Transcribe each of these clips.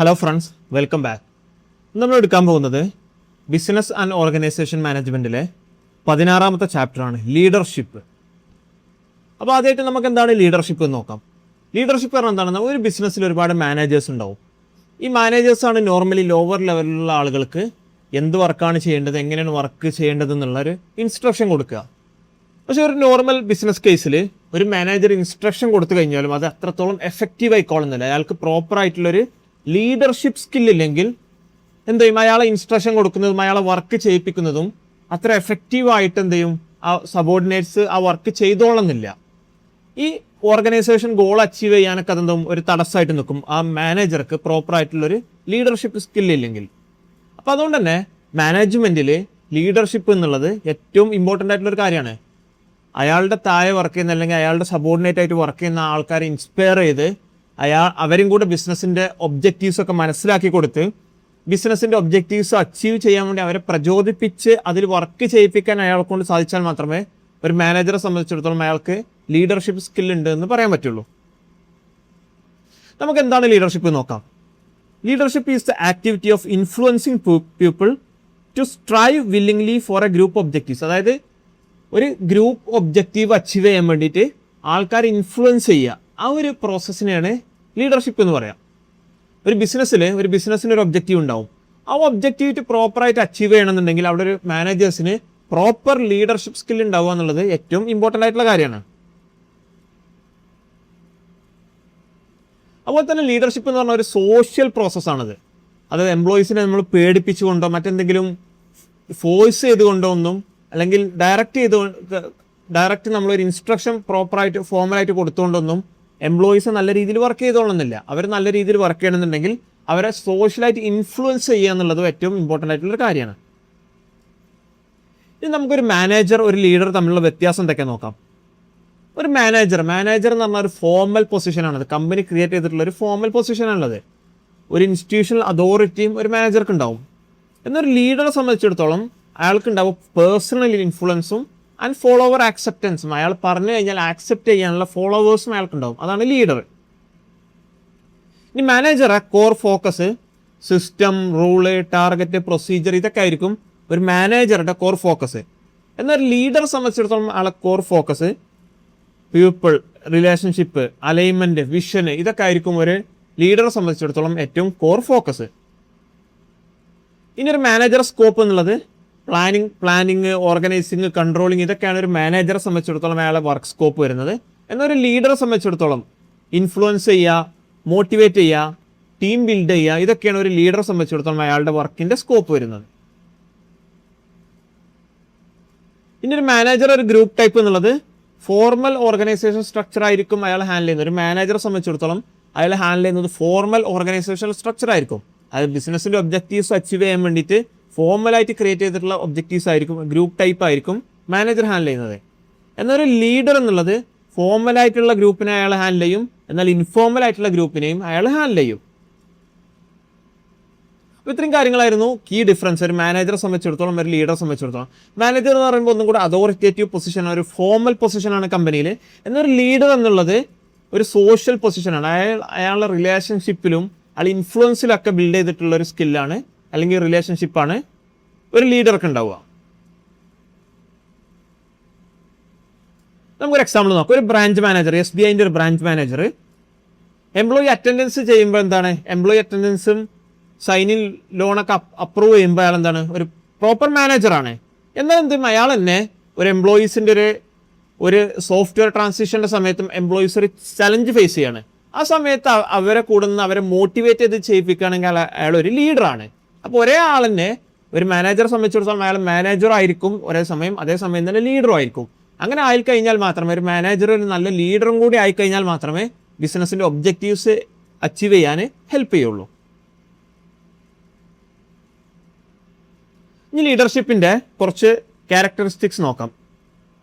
Hello friends, welcome back. നമ്മൾ എടുക്കാൻ പോകുന്നത് ബിസിനസ് ആൻഡ് ഓർഗനൈസേഷൻ മാനേജ്മെൻറ്റിലെ 16ാമത്തെ ചാപ്റ്ററാണ് ലീഡർഷിപ്പ്. അപ്പോൾ ആദ്യമായിട്ട് നമുക്ക് എന്താണ് ലീഡർഷിപ്പ് എന്ന് നോക്കാം. ലീഡർഷിപ്പ് പറഞ്ഞാൽ എന്താണ്? ഒരു ബിസിനസ്സിൽ ഒരുപാട് മാനേജേഴ്സ് ഉണ്ടാവും. ഈ മാനേജേഴ്സാണ് നോർമലി ലോവർ ലെവലിലുള്ള ആളുകൾക്ക് എന്ത് വർക്കാണ് ചെയ്യേണ്ടത്, എങ്ങനെയാണ് വർക്ക് ചെയ്യേണ്ടത് എന്നുള്ളൊരു ഇൻസ്ട്രക്ഷൻ കൊടുക്കുക. പക്ഷേ ഒരു നോർമൽ ബിസിനസ് കേസിൽ ഒരു മാനേജർ ഇൻസ്ട്രക്ഷൻ കൊടുത്തു കഴിഞ്ഞാലും അത് അത്രത്തോളം എഫക്റ്റീവ് ആയിക്കോളുന്നില്ല. അയാൾക്ക് പ്രോപ്പറായിട്ടുള്ളൊരു ലീഡർഷിപ്പ് സ്കില്ലില്ലെങ്കിൽ എന്ത് ചെയ്യും, അയാളെ ഇൻസ്ട്രക്ഷൻ കൊടുക്കുന്നതും അയാളെ വർക്ക് ചെയ്യിപ്പിക്കുന്നതും അത്ര എഫക്റ്റീവായിട്ട് എന്ത് ചെയ്യും, ആ സബോർഡിനേറ്റ്സ് ആ വർക്ക് ചെയ്തോളുന്നില്ല. ഈ ഓർഗനൈസേഷൻ ഗോൾ അച്ചീവ് ചെയ്യാനൊക്കെ അതെന്തും ഒരു തടസ്സമായിട്ട് നിൽക്കും, ആ മാനേജർക്ക് പ്രോപ്പറായിട്ടുള്ളൊരു ലീഡർഷിപ്പ് സ്കില്ലില്ലെങ്കിൽ. അപ്പോൾ അതുകൊണ്ട് തന്നെ മാനേജ്മെൻറ്റിൽ ലീഡർഷിപ്പ് എന്നുള്ളത് ഏറ്റവും ഇമ്പോർട്ടൻ്റ് ആയിട്ടുള്ളൊരു കാര്യമാണ്. അയാളുടെ താഴെ വർക്ക് ചെയ്യുന്ന അല്ലെങ്കിൽ അയാളുടെ സബോർഡിനേറ്റ് ആയിട്ട് വർക്ക് ചെയ്യുന്ന ആൾക്കാരെ ഇൻസ്പയർ ചെയ്ത് അവരും കൂടെ ബിസിനസ്സിൻ്റെ ഒബ്ജക്റ്റീവ്സ് ഒക്കെ മനസ്സിലാക്കി കൊടുത്ത് ബിസിനസ്സിൻ്റെ ഒബ്ജക്റ്റീവ്സ് അച്ചീവ് ചെയ്യാൻ വേണ്ടി അവരെ പ്രചോദിപ്പിച്ച് അതിൽ വർക്ക് ചെയ്യിപ്പിക്കാൻ അയാളെ കൊണ്ട് സാധിച്ചാൽ മാത്രമേ ഒരു മാനേജറെ സംബന്ധിച്ചിടത്തോളം അയാൾക്ക് ലീഡർഷിപ്പ് സ്കില്ലുണ്ട് എന്ന് പറയാൻ പറ്റുള്ളൂ. നമുക്ക് എന്താണ് ലീഡർഷിപ്പ് നോക്കാം. Leadership is the activity of influencing people to strive willingly for a group objectives. അതായത് ഒരു ഗ്രൂപ്പ് ഒബ്ജക്റ്റീവ് അച്ചീവ് ചെയ്യാൻ വേണ്ടിയിട്ട് ആൾക്കാരെ ഇൻഫ്ലുവൻസ് ചെയ്യുക, ആ ഒരു പ്രോസസ്സിനെയാണ് ലീഡർഷിപ്പ് എന്ന് പറയാം. ഒരു ബിസിനസ്സിന് ഒരു ഒബ്ജക്റ്റീവ് ഉണ്ടാവും. ആ ഒബ്ജക്റ്റീവ് പ്രോപ്പറായിട്ട് അച്ചീവ് ചെയ്യണമെന്നുണ്ടെങ്കിൽ അവിടെ ഒരു മാനേജേഴ്സിന് പ്രോപ്പർ ലീഡർഷിപ്പ് സ്കിൽ ഉണ്ടാവുക എന്നുള്ളത് ഏറ്റവും ഇമ്പോർട്ടൻ്റ് ആയിട്ടുള്ള കാര്യമാണ്. അതുപോലെ തന്നെ ലീഡർഷിപ്പ് എന്ന് പറഞ്ഞാൽ ഒരു സോഷ്യൽ പ്രോസസ്സാണത്. അതായത് എംപ്ലോയീസിനെ നമ്മൾ പേടിപ്പിച്ചുകൊണ്ടോ മറ്റെന്തെങ്കിലും ഫോഴ്സ് ചെയ്തുകൊണ്ടോ ഒന്നും, അല്ലെങ്കിൽ ഡയറക്റ്റ് നമ്മളൊരു ഇൻസ്ട്രക്ഷൻ പ്രോപ്പറായിട്ട് ഫോമലായിട്ട് കൊടുത്തുകൊണ്ടൊന്നും എംപ്ലോയീസ് നല്ല രീതിയിൽ വർക്ക് ചെയ്തോളുന്നില്ല. അവർ നല്ല രീതിയിൽ വർക്ക് ചെയ്യണമെന്നുണ്ടെങ്കിൽ അവരെ സോഷ്യലായിട്ട് ഇൻഫ്ലുവൻസ് ചെയ്യുക എന്നുള്ളത് ഏറ്റവും ഇമ്പോർട്ടൻ്റ് ആയിട്ടുള്ളൊരു കാര്യമാണ്. ഇനി നമുക്കൊരു മാനേജർ ഒരു ലീഡർ തമ്മിലുള്ള വ്യത്യാസം എന്തൊക്കെ നോക്കാം. ഒരു മാനേജർ എന്ന് പറഞ്ഞാൽ ഒരു ഫോർമൽ പൊസിഷനാണത്. കമ്പനി ക്രിയേറ്റ് ചെയ്തിട്ടുള്ള ഒരു ഫോർമൽ പൊസിഷനാണുള്ളത്. ഒരു ഇൻസ്റ്റിറ്റ്യൂഷണൽ അതോറിറ്റിയും ഒരു മാനേജർക്ക് ഉണ്ടാവും. എന്നൊരു ലീഡറെ സംബന്ധിച്ചിടത്തോളം അയാൾക്കുണ്ടാവും പേഴ്സണൽ ഇൻഫ്ലുവൻസും ആൻഡ് ഫോളോവർ ആക്സെപ്റ്റൻസും. അയാൾ പറഞ്ഞു കഴിഞ്ഞാൽ ആക്സെപ്റ്റ് ചെയ്യാനുള്ള ഫോളോവേഴ്സും അയാൾക്കുണ്ടാവും. അതാണ് ലീഡർ. ഇനി മാനേജറെ core focus system, rule, target, procedure ഇതൊക്കെ ആയിരിക്കും ഒരു മാനേജറുടെ കോർ ഫോക്കസ്. എന്നാൽ ലീഡറെ സംബന്ധിച്ചിടത്തോളം അയാളെ core focus people, relationship, alignment, vision ഇതൊക്കെ ആയിരിക്കും ഒരു ലീഡറെ സംബന്ധിച്ചിടത്തോളം ഏറ്റവും കോർ ഫോക്കസ്. ഇനി ഒരു മാനേജർ സ്കോപ്പ് എന്നുള്ളത് പ്ലാനിങ്, ഓർഗനൈസിങ്, കൺട്രോളിങ് ഇതൊക്കെയാണ് ഒരു മാനേജറെ സംബന്ധിച്ചിടത്തോളം അയാളെ വർക്ക് സ്കോപ്പ് വരുന്നത്. എന്നാൽ ഒരു ലീഡറെ സംബന്ധിച്ചിടത്തോളം ഇൻഫ്ലുവൻസ് ചെയ്യുക, മോട്ടിവേറ്റ് ചെയ്യുക, ടീം ബിൽഡ് ചെയ്യുക ഇതൊക്കെയാണ് ഒരു ലീഡറെ സംബന്ധിച്ചിടത്തോളം അയാളുടെ വർക്കിൻ്റെ സ്കോപ്പ് വരുന്നത്. ഇനി ഒരു മാനേജർ ഒരു ഗ്രൂപ്പ് ടൈപ്പ് എന്നുള്ളത് ഫോർമൽ ഓർഗനൈസേഷൻ സ്ട്രക്ചർ ആയിരിക്കും അയാൾ ഹാൻഡിൽ ചെയ്യുന്നത്. ഒരു മാനേജറെ സംബന്ധിച്ചിടത്തോളം അയാൾ ഹാൻഡിൽ ചെയ്യുന്നത് ഫോർമൽ ഓർഗനൈസേഷൻ സ്ട്രക്ചർ ആയിരിക്കും. അത് ബിസിനസ്സിൻ്റെ ഒബ്ജക്റ്റീവ്സ് അച്ചീവ് ചെയ്യാൻ വേണ്ടിയിട്ട് ഫോർമലായിട്ട് ക്രിയേറ്റ് ചെയ്തിട്ടുള്ള ഒബ്ജക്റ്റീവ്സ് ആയിരിക്കും, ഗ്രൂപ്പ് ടൈപ്പ് ആയിരിക്കും മാനേജർ ഹാൻഡിൽ ചെയ്യുന്നത്. എന്നൊരു ലീഡർ എന്നുള്ളത് ഫോർമലായിട്ടുള്ള ഗ്രൂപ്പിനെ അയാൾ ഹാൻഡിൽ ചെയ്യും, എന്നാൽ ഇൻഫോർമൽ ആയിട്ടുള്ള ഗ്രൂപ്പിനെയും അയാൾ ഹാൻഡിൽ ചെയ്യും. അപ്പോൾ ഇത്രയും കാര്യങ്ങളായിരുന്നു കീ ഡിഫറൻസ് ഒരു മാനേജറെ സംബന്ധിച്ചിടത്തോളം ഒരു ലീഡറെ സംബന്ധിച്ചിടത്തോളം. മാനേജർ എന്ന് പറയുമ്പോൾ ഒന്നും കൂടെ അതോറിറ്റേറ്റീവ് പൊസിഷനാണ്, ഒരു ഫോർമൽ പൊസിഷനാണ് കമ്പനിയിൽ. എന്നൊരു ലീഡർ എന്നുള്ളത് ഒരു സോഷ്യൽ പൊസിഷനാണ്. അയാളുടെ റിലേഷൻഷിപ്പിലും അയാൾ ഇൻഫ്ലുവൻസിലൊക്കെ ബിൽഡ് ചെയ്തിട്ടുള്ള ഒരു സ്കില്ലാണ് അല്ലെങ്കിൽ റിലേഷൻഷിപ്പാണ് ഒരു ലീഡർക്ക് ഉണ്ടാവുക. നമുക്കൊരു എക്സാമ്പിൾ നോക്കാം. ഒരു ബ്രാഞ്ച് മാനേജർ, SBIൻ്റെ ഒരു ബ്രാഞ്ച് മാനേജർ എംപ്ലോയി അറ്റൻഡൻസ് ചെയ്യുമ്പോൾ എന്താണ്, എംപ്ലോയി അറ്റൻഡൻസും സൈനിങ് ലോണൊക്കെ അപ്രൂവ് ചെയ്യുമ്പോൾ അയാൾ എന്താണ്, ഒരു പ്രോപ്പർ മാനേജറാണ്. എന്നാൽ എന്തും അയാൾ തന്നെ ഒരു എംപ്ലോയീസിൻ്റെ ഒരു സോഫ്റ്റ്വെയർ ട്രാൻസിഷൻ്റെ സമയത്തും എംപ്ലോയീസ് ഒരു ചലഞ്ച് ഫേസ് ചെയ്യാണ്. ആ സമയത്ത് അവരെ കൂടുന്ന അവരെ മോട്ടിവേറ്റ് ചെയ്ത് ചെയ്യിപ്പിക്കുകയാണെങ്കിൽ അയാൾ ഒരു ലീഡറാണ്. അപ്പോൾ ഒരേ ആൾ തന്നെ ഒരു മാനേജറെ സംബന്ധിച്ചിടത്തോളം അയാൾ മാനേജറും ആയിരിക്കും അതേസമയം തന്നെ ലീഡറും ആയിരിക്കും. അങ്ങനെ ആയിക്കഴിഞ്ഞാൽ മാത്രമേ ഒരു മാനേജർ ഒരു നല്ല ലീഡറും കൂടി ആയിക്കഴിഞ്ഞാൽ മാത്രമേ ബിസിനസ്സിൻ്റെ ഒബ്ജക്റ്റീവ്സ് അച്ചീവ് ചെയ്യാൻ ഹെൽപ്പ് ചെയ്യുള്ളൂ. ഇനി ലീഡർഷിപ്പിൻ്റെ കുറച്ച് ക്യാരക്ടറിസ്റ്റിക്സ് നോക്കാം.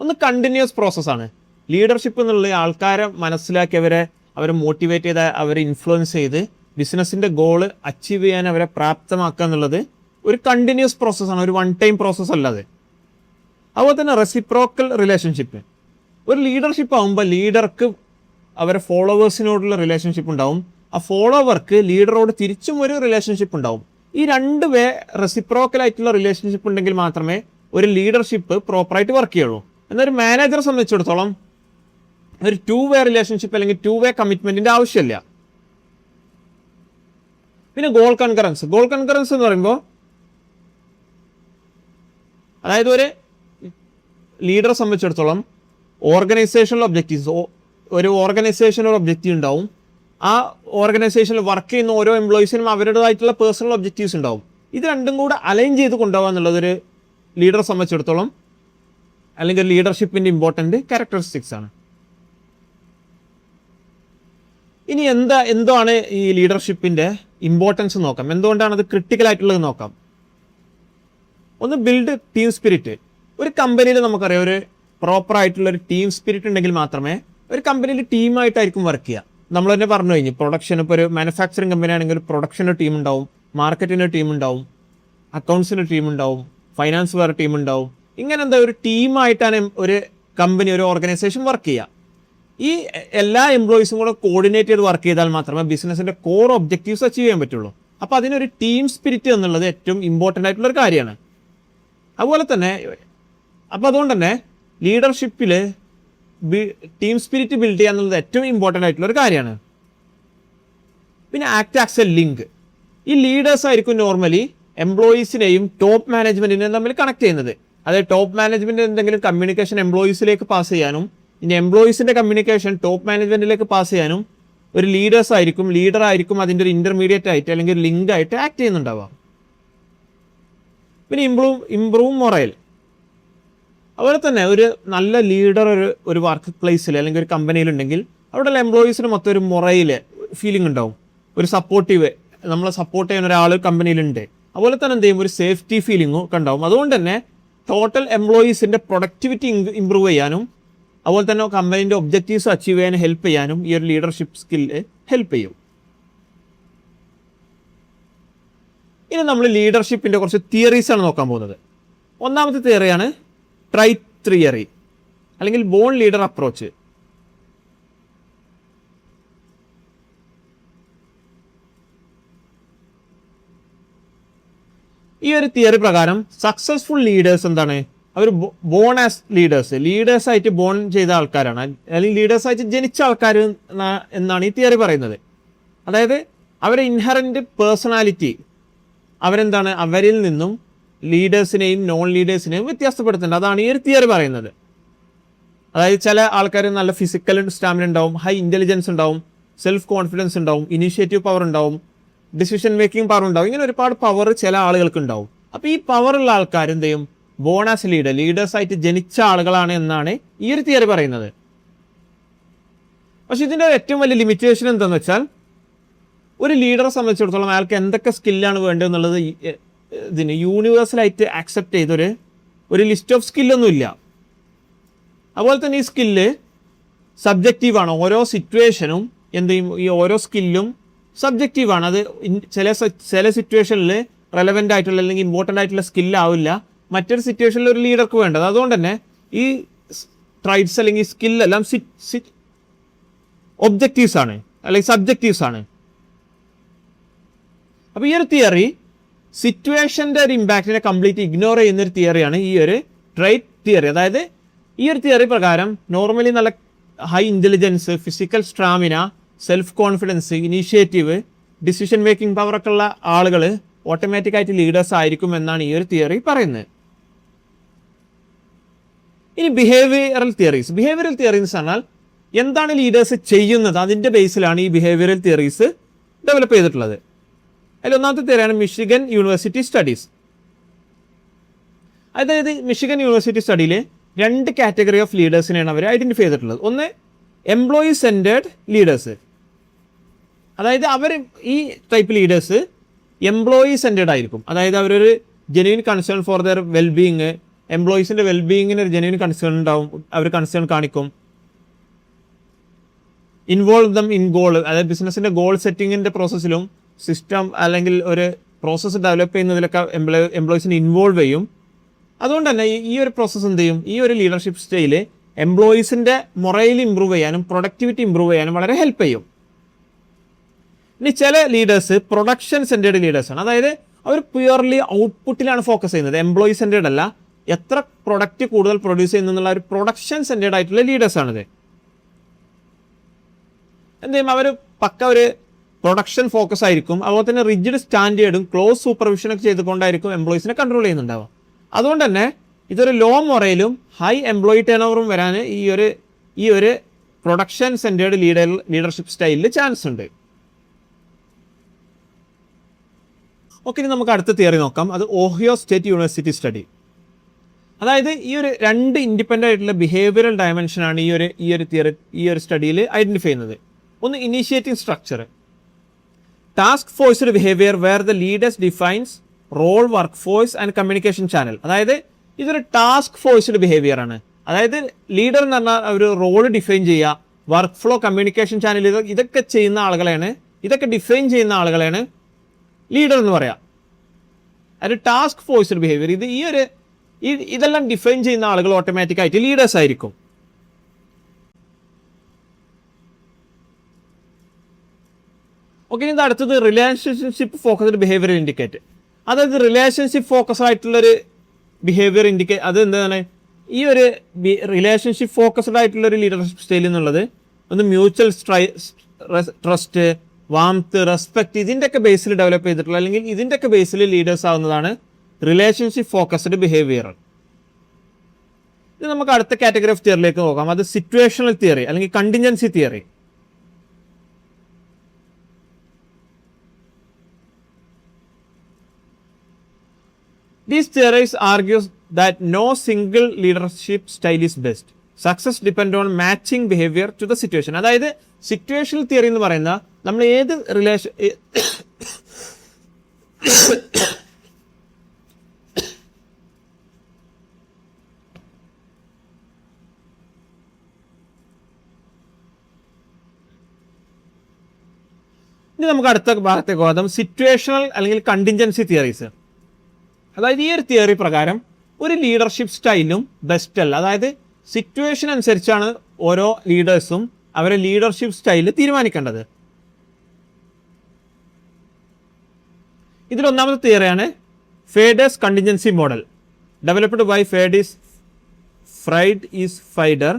ഒന്ന് കണ്ടിന്യൂസ് പ്രോസസ്സാണ്. ലീഡർഷിപ്പ് എന്നുള്ള ആൾക്കാരെ മനസ്സിലാക്കി അവരെ മോട്ടിവേറ്റ് ചെയ്ത് അവരെ ഇൻഫ്ലുവൻസ് ചെയ്ത് ബിസിനസ്സിൻ്റെ ഗോള് അച്ചീവ് ചെയ്യാൻ അവരെ പ്രാപ്തമാക്കുക എന്നുള്ളത് ഒരു കണ്ടിന്യൂസ് പ്രോസസ്സാണ്, ഒരു വൺ ടൈം പ്രോസസ്സ് അല്ലാതെ. അതുപോലെ തന്നെ റെസിപ്രോക്കൽ റിലേഷൻഷിപ്പ്. ഒരു ലീഡർഷിപ്പ് ആകുമ്പോൾ ലീഡർക്ക് അവരെ ഫോളോവേഴ്സിനോടുള്ള റിലേഷൻഷിപ്പ് ഉണ്ടാവും, ആ ഫോളോവർക്ക് ലീഡറോട് തിരിച്ചും ഒരു റിലേഷൻഷിപ്പ് ഉണ്ടാവും. ഈ രണ്ട് വേ റെസിപ്രോക്കൽ ആയിട്ടുള്ള റിലേഷൻഷിപ്പ് ഉണ്ടെങ്കിൽ മാത്രമേ ഒരു ലീഡർഷിപ്പ് പ്രോപ്പറായിട്ട് വർക്ക് ചെയ്യുള്ളൂ. എന്നൊരു മാനേജറെ സംബന്ധിച്ചിടത്തോളം ഒരു 2 വേ റിലേഷൻഷിപ്പ് അല്ലെങ്കിൽ 2 വേ കമ്മിറ്റ്മെന്റിന്റെ ആവശ്യമില്ല. പിന്നെ ഗോൾ കൺകറൻസ് എന്ന് പറയുമ്പോൾ അതായത് ഒരു ലീഡറെ സംബന്ധിച്ചിടത്തോളം ഓർഗനൈസേഷണൽ ഒബ്ജക്റ്റീവ്സ്, ഒരു ഓർഗനൈസേഷനൽ ഒബ്ജക്റ്റീവ് ഉണ്ടാവും. ആ ഓർഗനൈസേഷനിൽ വർക്ക് ചെയ്യുന്ന ഓരോ എംപ്ലോയീസിനും അവരുടേതായിട്ടുള്ള പേഴ്സണൽ ഒബ്ജക്റ്റീവ്സ് ഉണ്ടാവും. ഇത് രണ്ടും കൂടെ അലൈൻ ചെയ്ത് കൊണ്ടുപോകുക എന്നുള്ളതൊരു ലീഡറെ സംബന്ധിച്ചിടത്തോളം അല്ലെങ്കിൽ ലീഡർഷിപ്പിൻ്റെ ഇമ്പോർട്ടൻ്റ് ക്യാരക്ടറിസ്റ്റിക്സ് ആണ്. ഇനി എന്താണ് ഈ ലീഡർഷിപ്പിൻ്റെ ഇമ്പോർട്ടൻസ് നോക്കാം. എന്തുകൊണ്ടാണ് അത് ക്രിട്ടിക്കൽ ആയിട്ടുള്ളത് നോക്കാം. ഒന്ന്, ബിൽഡ് ടീം സ്പിരിറ്റ്. ഒരു കമ്പനിയിൽ നമുക്കറിയാം ഒരു പ്രോപ്പർ ആയിട്ടുള്ള ഒരു ടീം സ്പിരിറ്റ് ഉണ്ടെങ്കിൽ മാത്രമേ ഒരു കമ്പനിയിൽ ടീമായിട്ടായിരിക്കും വർക്ക് ചെയ്യുക. നമ്മൾ തന്നെ പറഞ്ഞു കഴിഞ്ഞു, പ്രൊഡക്ഷൻ ഇപ്പോൾ ഒരു മാനുഫാക്ചറിങ് കമ്പനി ആണെങ്കിൽ പ്രൊഡക്ഷന് ടീം ഉണ്ടാവും, മാർക്കറ്റിന് ടീം ഉണ്ടാവും, അക്കൗണ്ട്സിന് ടീം ഉണ്ടാവും, ഫൈനാൻസ് വേറെ ടീം ഉണ്ടാവും. ഇങ്ങനെ ഒരു ടീമായിട്ടാണ് ഒരു കമ്പനി, ഒരു ഓർഗനൈസേഷൻ വർക്ക് ചെയ്യുക. ഈ എല്ലാ എംപ്ലോയീസും കൂടെ കോർഡിനേറ്റ് ചെയ്ത് വർക്ക് ചെയ്താൽ മാത്രമേ ബിസിനസിൻ്റെ കോർ ഒബ്ജക്റ്റീവ്സ് അച്ചീവ് ചെയ്യാൻ പറ്റുള്ളൂ. അപ്പോൾ അതിനൊരു ടീം സ്പിരിറ്റ് എന്നുള്ളത് ഏറ്റവും ഇമ്പോർട്ടൻ്റ് ആയിട്ടുള്ളൊരു കാര്യമാണ്. അതുകൊണ്ട് തന്നെ ലീഡർഷിപ്പിൽ ടീം സ്പിരിറ്റ് ബിൽഡ് ചെയ്യുക എന്നുള്ളത് ഏറ്റവും ഇമ്പോർട്ടൻ്റ് ആയിട്ടുള്ളൊരു കാര്യമാണ്. പിന്നെ ആക്ട് ആസ് എ ലിങ്ക്. ഈ ലീഡേഴ്സ് ആയിരിക്കും നോർമലി എംപ്ലോയീസിനെയും ടോപ്പ് മാനേജ്മെൻറ്റിനെയും തമ്മിൽ കണക്ട് ചെയ്യുന്നത്. അതായത് ടോപ്പ് മാനേജ്മെൻറ്റ് എന്തെങ്കിലും കമ്മ്യൂണിക്കേഷൻ എംപ്ലോയീസിലേക്ക് പാസ് ചെയ്യാനും ഇനി എംപ്ലോയീസിൻ്റെ കമ്മ്യൂണിക്കേഷൻ ടോപ്പ് മാനേജ്മെൻറ്റിലേക്ക് പാസ് ചെയ്യാനും ഒരു ലീഡർ ആയിരിക്കും അതിൻ്റെ ഒരു ഇൻ്റർമീഡിയറ്റ് ആയിട്ട് അല്ലെങ്കിൽ ലിങ്ക് ആയിട്ട് ആക്ട് ചെയ്യുന്നുണ്ടാവാം. പിന്നെ ഇംപ്രൂവ് മൊറൈൽ. അതുപോലെ തന്നെ ഒരു നല്ല ലീഡർ ഒരു വർക്ക് പ്ലേസിൽ അല്ലെങ്കിൽ ഒരു കമ്പനിയിലുണ്ടെങ്കിൽ അവിടെയുള്ള എംപ്ലോയീസിന് മൊത്തം ഒരു മൊറൈൽ ഫീലിംഗ് ഉണ്ടാവും, ഒരു സപ്പോർട്ടീവ്, നമ്മളെ സപ്പോർട്ട് ചെയ്യുന്ന ഒരാൾ കമ്പനിയിലുണ്ട്. അതുപോലെ തന്നെ എന്ത് ചെയ്യും, ഒരു സേഫ്റ്റി ഫീലിംഗും ഒക്കെ ഉണ്ടാവും. അതുകൊണ്ട് തന്നെ ടോട്ടൽ എംപ്ലോയീസിൻ്റെ പ്രൊഡക്ടിവിറ്റി ഇമ്പ്രൂവ് ചെയ്യാനും അതുപോലെ തന്നെ കമ്പനീൻ്റെ ഒബ്ജക്റ്റീവ്സ് അച്ചീവ് ചെയ്യാനും ഹെൽപ്പ് ചെയ്യാനും ഈ ഒരു ലീഡർഷിപ്പ് സ്കില്ല് ഹെൽപ്പ് ചെയ്യും. ഇനി നമ്മൾ ലീഡർഷിപ്പിൻ്റെ കുറച്ച് തിയറീസാണ് നോക്കാൻ പോകുന്നത്. ഒന്നാമത്തെ തിയറിയാണ് ട്രൈറ്റ് തിയറി അല്ലെങ്കിൽ ബോൺ ലീഡർ അപ്രോച്ച്. ഈ ഒരു തിയറി പ്രകാരം സക്സസ്ഫുൾ ലീഡേഴ്സ് എന്താണ്, അവർ ബോൺ ആസ് ലീഡേഴ്സായിട്ട് ബോൺ ചെയ്ത ആൾക്കാരാണ്, അല്ലെങ്കിൽ ലീഡേഴ്സായിട്ട് ജനിച്ച ആൾക്കാർ എന്നാണ് ഈ തിയറി പറയുന്നത്. അതായത് അവരെ ഇൻഹറൻറ്റ് പേഴ്സണാലിറ്റി അവരിൽ നിന്നും ലീഡേഴ്സിനെയും നോൺ ലീഡേഴ്സിനെയും വ്യത്യാസപ്പെടുത്തേണ്ടത്. അതാണ് ഈ ഒരു തിയറി പറയുന്നത്. അതായത് ചില ആൾക്കാർ നല്ല ഫിസിക്കൽ സ്റ്റാമിന ഉണ്ടാവും, ഹൈ ഇൻ്റലിജൻസ് ഉണ്ടാവും, സെൽഫ് കോൺഫിഡൻസ് ഉണ്ടാവും, ഇനീഷ്യേറ്റീവ് പവർ ഉണ്ടാവും, ഡിസിഷൻ മേക്കിംഗ് പവർ ഉണ്ടാവും. ഇങ്ങനെ ഒരുപാട് പവർ ചില ആളുകൾക്ക് ഉണ്ടാവും. അപ്പോൾ ഈ പവറുള്ള ആൾക്കാർ എന്ത് ചെയ്യും, ബോണാസ് ലീഡേഴ്സായിട്ട് ജനിച്ച ആളുകളാണ് എന്നാണ് ഈ ഒരു തിയറി പറയുന്നത്. പക്ഷെ ഇതിൻ്റെ ഏറ്റവും വലിയ ലിമിറ്റേഷൻ എന്താണെന്ന് വെച്ചാൽ ഒരു ലീഡറെ സംബന്ധിച്ചിടത്തോളം അയാൾക്ക് എന്തൊക്കെ സ്കില്ലാണ് വേണ്ടതെന്നുള്ളത് ഇതിന് യൂണിവേഴ്സലായിട്ട് ആക്സെപ്റ്റ് ചെയ്തൊരു ലിസ്റ്റ് ഓഫ് സ്കില്ലൊന്നുമില്ല. അതുപോലെ തന്നെ ഈ സ്കില്ല് സബ്ജക്റ്റീവാണ്. ഓരോ സിറ്റുവേഷനും എന്ത് ചെയ്യും, ഈ ഓരോ സ്കില്ലും സബ്ജക്റ്റീവാണ്. അത് ചില സിറ്റുവേഷനിൽ റെലവൻ്റ് ആയിട്ടുള്ള അല്ലെങ്കിൽ ഇമ്പോർട്ടൻ്റ് ആയിട്ടുള്ള സ്കില്ലാവില്ല മറ്റൊരു സിറ്റുവേഷനിൽ ഒരു ലീഡർക്ക് വേണ്ടത്. അതുകൊണ്ട് തന്നെ ഈ ട്രൈറ്റ്സ് അല്ലെങ്കിൽ സ്കില്ലെല്ലാം ഒബ്ജക്റ്റീവ്സ് ആണ് അല്ലെങ്കിൽ സബ്ജക്റ്റീവ്സ് ആണ്. അപ്പോൾ ഈ ഒരു തിയറി സിറ്റുവേഷൻ്റെ ഒരു ഇമ്പാക്റ്റിനെ കംപ്ലീറ്റ് ഇഗ്നോർ ചെയ്യുന്നൊരു തിയറിയാണ് ഈ ഒരു ട്രൈറ്റ് തിയറി. അതായത് ഈ ഒരു തിയറി പ്രകാരം നോർമലി നല്ല high intelligence, physical stamina, self confidence, initiative, decision making പവറൊക്കെ ഉള്ള ആളുകൾ ഓട്ടോമാറ്റിക്കായിട്ട് ലീഡേഴ്സ് ആയിരിക്കും എന്നാണ് ഈ ഒരു തിയറി പറയുന്നത്. ഇനി ബിഹേവിയറൽ തിയറീസ് പറഞ്ഞാൽ എന്താണ് ലീഡേഴ്സ് ചെയ്യുന്നത്, അതിൻ്റെ ബേസിലാണ് ഈ ബിഹേവിയറൽ തിയറീസ് ഡെവലപ്പ് ചെയ്തിട്ടുള്ളത്. അതിൽ ഒന്നാമത്തെ തിയറിയാണ് മിഷിഗൻ യൂണിവേഴ്സിറ്റി സ്റ്റഡീസ്. അതായത് മിഷിഗൻ യൂണിവേഴ്സിറ്റി സ്റ്റഡിയിൽ 2 കാറ്റഗറി ഓഫ് ലീഡേഴ്സിനെയാണ് അവർ ഐഡൻറ്റിഫൈ ചെയ്തിട്ടുള്ളത്. ഒന്ന്, എംപ്ലോയി സെൻറ്റേർഡ് ലീഡേഴ്സ്. അതായത് ഈ ടൈപ്പ് ലീഡേഴ്സ് എംപ്ലോയി സെൻറ്റേർഡ് ആയിരിക്കും. അതായത് അവരൊരു genuine concern for their wellbeing, എംപ്ലോയീസിൻ്റെ വെൽബീയിങ്ങിന് ഒരു ജെന്യൂൻ കൺസേൺ ഉണ്ടാവും, അവർ കൺസേൺ കാണിക്കും. ഇൻവോൾവ് ദം ഇൻ ഗോൾ, അതായത് ബിസിനസ്സിൻ്റെ ഗോൾ സെറ്റിങ്ങിൻ്റെ പ്രോസസ്സിലും സിസ്റ്റം അല്ലെങ്കിൽ ഒരു പ്രോസസ്സ് ഡെവലപ്പ് ചെയ്യുന്നതിലൊക്കെ എംപ്ലോയീസിനെ ഇൻവോൾവ് ചെയ്യും. അതുകൊണ്ട് തന്നെ ഈ ഒരു പ്രോസസ്സ് എന്ത് ചെയ്യും, ഈ ഒരു ലീഡർഷിപ്പ് സ്റ്റൈല് എംപ്ലോയീസിൻ്റെ മൊറൈൽ ഇമ്പ്രൂവ് ചെയ്യാനും പ്രൊഡക്ടിവിറ്റി ഇമ്പ്രൂവ് ചെയ്യാനും വളരെ ഹെൽപ്പ് ചെയ്യും. ഇനി ചില ലീഡേഴ്സ് പ്രൊഡക്ഷൻ സെൻറ്റേഡ് ലീഡേഴ്സാണ്. അതായത് അവർ പ്യുവർലി ഔട്ട്പുട്ടിലാണ് ഫോക്കസ് ചെയ്യുന്നത്, എംപ്ലോയി സെൻറ്റേഡ് അല്ല. എത്ര പ്രൊഡക്റ്റ് കൂടുതൽ പ്രൊഡ്യൂസ് ചെയ്യുന്നുള്ള ഒരു പ്രൊഡക്ഷൻ സെൻറ്റേഡ് ആയിട്ടുള്ള ലീഡേഴ്സാണിത്. എന്ത് ചെയ്യും, അവർ പക്ക ഒരു പ്രൊഡക്ഷൻ ഫോക്കസ് ആയിരിക്കും. അതുപോലെ തന്നെ റിജിഡ് സ്റ്റാൻഡേർഡും ക്ലോസ് സൂപ്പർവിഷനൊക്കെ ചെയ്തുകൊണ്ടായിരിക്കും എംപ്ലോയീസിനെ കൺട്രോൾ ചെയ്യുന്നുണ്ടാവുക. അതുകൊണ്ട് തന്നെ ഇതൊരു ലോ മൊറയിലും ഹൈ എംപ്ലോയി ടേൺ ഓവറും വരാൻ ഈ ഒരു പ്രൊഡക്ഷൻ സെൻറ്റേർഡ് ലീഡർഷിപ്പ് സ്റ്റൈലിൽ ചാൻസ് ഉണ്ട്. ഓക്കെ, ഇനി നമുക്ക് അടുത്ത തിയറി നോക്കാം. അത് ഓഹിയോ സ്റ്റേറ്റ് യൂണിവേഴ്സിറ്റി സ്റ്റഡി. അതായത് ഈ ഒരു 2 ഇൻഡിപെൻഡൻ്റ് ആയിട്ടുള്ള ബിഹേവിയറൽ ഡയമെൻഷനാണ് ഈ ഒരു സ്റ്റഡിയിൽ ഐഡൻറ്റിഫൈ ചെയ്യുന്നത്. ഒന്ന് initiating structure, task forced behaviour where the leaders defines role, work force and communication channel. അതായത് ഇതൊരു ടാസ്ക് ഫോഴ്സ്ഡ് ബിഹേവിയർ ആണ്. അതായത് ലീഡർ എന്ന് പറഞ്ഞാൽ ഒരു റോൾ ഡിഫൈൻ ചെയ്യുക, വർക്ക് ഫ്ലോ, കമ്മ്യൂണിക്കേഷൻ ചാനൽ, ഇതൊക്കെ ചെയ്യുന്ന ആളുകളെയാണ്, ഇതൊക്കെ ഡിഫൈൻ ചെയ്യുന്ന ആളുകളെയാണ് ലീഡർ എന്ന് പറയാം. ഒരു ടാസ്ക് ഫോഴ്സ്ഡ് ബിഹേവിയർ, ഇതെല്ലാം ഡിഫൈൻ ചെയ്യുന്ന ആളുകൾ ഓട്ടോമാറ്റിക്കായിട്ട് ലീഡേഴ്സ് ആയിരിക്കും. ഓക്കെ, ഇത് അടുത്തത് റിലേഷൻഷിപ്പ് ഫോക്കസ്ഡ് ബിഹേവിയർ ഇൻഡിക്കേറ്റ്. അതായത് റിലേഷൻഷിപ്പ് ഫോക്കസ് ആയിട്ടുള്ളൊരു ബിഹേവിയർ ഇൻഡിക്കേറ്റ്, അത് എന്താണ്, ഈ ഒരു റിലേഷൻഷിപ്പ് ഫോക്കസ്ഡ് ആയിട്ടുള്ളൊരു ലീഡർഷിപ്പ് സ്റ്റൈൽ എന്നുള്ളത് ഒന്ന് മ്യൂച്വൽ ട്രസ്റ്റ്, വാംത്ത്, റെസ്പെക്റ്റ്, ഇതിൻ്റെയൊക്കെ ബേസിൽ ഡെവലപ്പ് ചെയ്തിട്ടുള്ള, അല്ലെങ്കിൽ ഇതിൻ്റെയൊക്കെ ബേസിൽ ലീഡേഴ്സ് ആവുന്നതാണ് റിലേഷൻഷിപ്പ് ഫോക്കസ്ഡ് ബിഹേവിയർ. ഇത് നമുക്ക് അടുത്ത കാറ്റഗറി ഓഫ് തിയറിയിലേക്ക് നോക്കാം. അത് സിറ്റുവേഷണൽ തിയറി അല്ലെങ്കിൽ contingency theory. These theories argues that no single leadership style is best. Success depends on matching behavior to the situation. അതായത് സിറ്റുവേഷണൽ തിയറി എന്ന് പറയുന്ന നമ്മൾ ഏത് റിലേഷൻ ഇനി നമുക്ക് അടുത്ത ഭാഗത്തേക്ക് പോകാം. സിറ്റുവേഷണൽ അല്ലെങ്കിൽ കണ്ടിൻജൻസി തിയറീസ്. അതായത് ഈ ഒരു തിയറി പ്രകാരം ഒരു ലീഡർഷിപ്പ് സ്റ്റൈലും ബെസ്റ്റ് അല്ല. അതായത് സിറ്റുവേഷൻ അനുസരിച്ചാണ് ഓരോ ലീഡേഴ്സും അവരെ ലീഡർഷിപ്പ് സ്റ്റൈൽ തീരുമാനിക്കേണ്ടത്. ഇതിലൊന്നാമത്തെ തിയറിയാണ് Fiedler's contingency model, developed by Fiedler.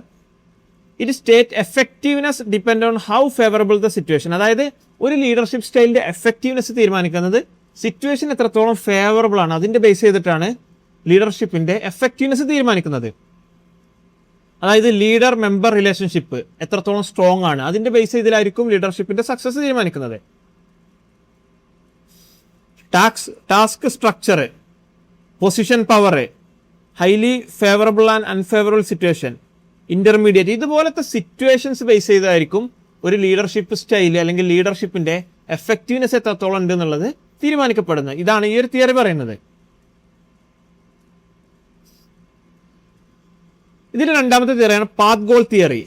It state effectiveness depend on how favourable the situation. അതായത് ഒരു ലീഡർഷിപ്പ് സ്റ്റൈലിൻ്റെ എഫക്റ്റീവ്നെസ് തീരുമാനിക്കുന്നത് സിറ്റുവേഷൻ എത്രത്തോളം ഫേവറബിൾ ആണ്, അതിൻ്റെ ബേസ് ചെയ്തിട്ടാണ് ലീഡർഷിപ്പിൻ്റെ എഫക്റ്റീവ്നെസ് തീരുമാനിക്കുന്നത്. അതായത് ലീഡർ മെമ്പർ റിലേഷൻഷിപ്പ് എത്രത്തോളം സ്ട്രോങ് ആണ്, അതിൻ്റെ ബേസ് ചെയ്തിലായിരിക്കും ലീഡർഷിപ്പിൻ്റെ സക്സസ് തീരുമാനിക്കുന്നത്. Task structure, position power, highly favourable and unfavourable situation, intermediate, ഇതുപോലത്തെ സിറ്റുവേഷൻസ് ബേസ് ചെയ്തായിരിക്കും ഒരു ലീഡർഷിപ്പ് സ്റ്റൈൽ അല്ലെങ്കിൽ ലീഡർഷിപ്പിൻ്റെ എഫക്റ്റീവ്നെസ് എത്രത്തോളം ഉണ്ട് എന്നുള്ളത് തീരുമാനിക്കപ്പെടുന്നത്. ഇതാണ് ഈ ഒരു തിയറി പറയുന്നത്. ഇതിന്റെ രണ്ടാമത്തെ തിയറിയാണ് പാത്ത് ഗോൾ തിയറി.